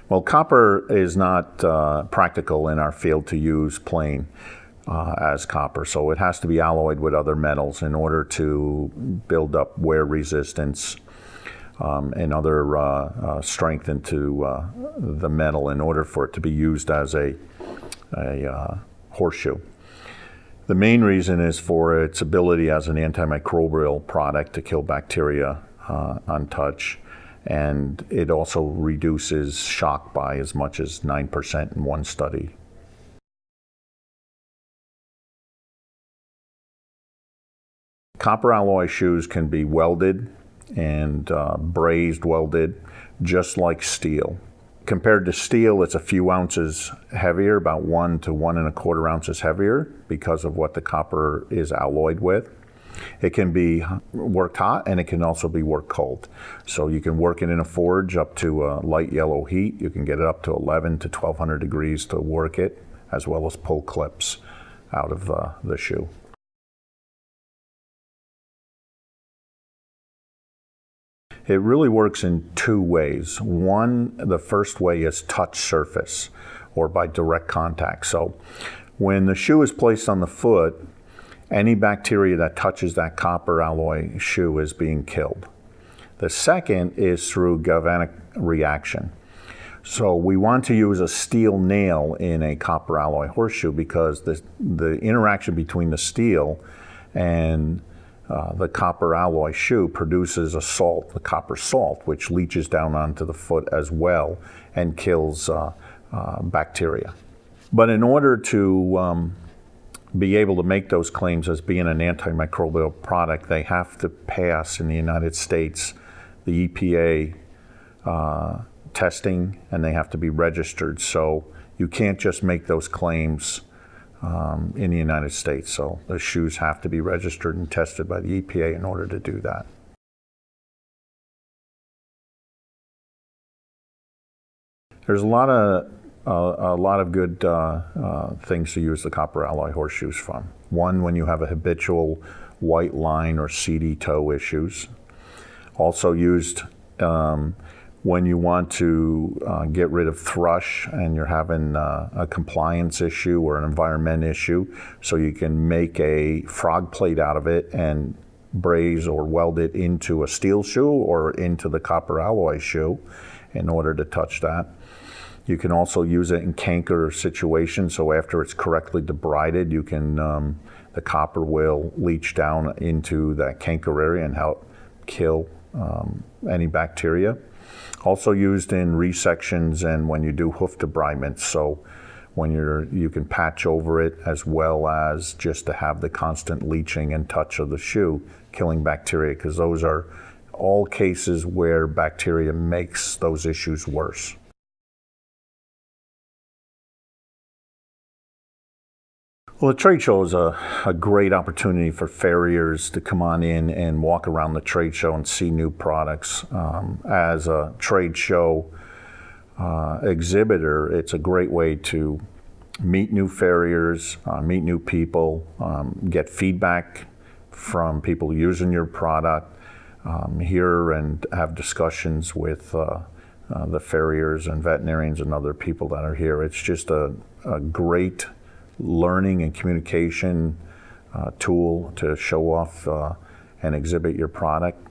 Well, copper is not practical in our field to use plain as copper, so it has to be alloyed with other metals in order to build up wear resistance and other strength into the metal in order for it to be used as a horseshoe. The main reason is for its ability as an antimicrobial product to kill bacteria on touch, and it also reduces shock by as much as 9% in one study. Copper alloy shoes can be welded and brazed welded, just like steel. Compared to steel, it's a few ounces heavier, about 1 to 1 1/4 ounces heavier because of what the copper is alloyed with. It can be worked hot and it can also be worked cold. So you can work it in a forge up to a light yellow heat. You can get it up to 11 to 1200 degrees to work it, as well as pull clips out of the shoe. It really works in two ways. One, the first way is touch surface or by direct contact. So when the shoe is placed on the foot, any bacteria that touches that copper alloy shoe is being killed. The second is through galvanic reaction. So we want to use a steel nail in a copper alloy horseshoe because the interaction between the steel and the copper alloy shoe produces a salt, the copper salt, which leaches down onto the foot as well and kills bacteria. But in order to be able to make those claims as being an antimicrobial product, they have to pass in the United States the EPA testing, and they have to be registered. So you can't just make those claims in the United States. So the shoes have to be registered and tested by the EPA in order to do that. There's a lot of good things to use the copper alloy horseshoes from. One, when you have a habitual white line or seedy toe issues. Also used when you want to get rid of thrush and you're having a compliance issue or an environment issue, so you can make a frog plate out of it and braze or weld it into a steel shoe or into the copper alloy shoe in order to touch that. You can also use it in canker situations, so after it's correctly debrided, you can the copper will leach down into that canker area and help kill any bacteria. Also used in resections and when you do hoof debridement, so when you can patch over it as well as just to have the constant leaching and touch of the shoe, killing bacteria, because those are all cases where bacteria makes those issues worse. Well, the trade show is a great opportunity for farriers to come on in and walk around the trade show and see new products. As a trade show exhibitor, it's a great way to meet new farriers, meet new people, get feedback from people using your product, hear and have discussions with the farriers and veterinarians and other people that are here. It's just a great learning and communication tool to show off and exhibit your product.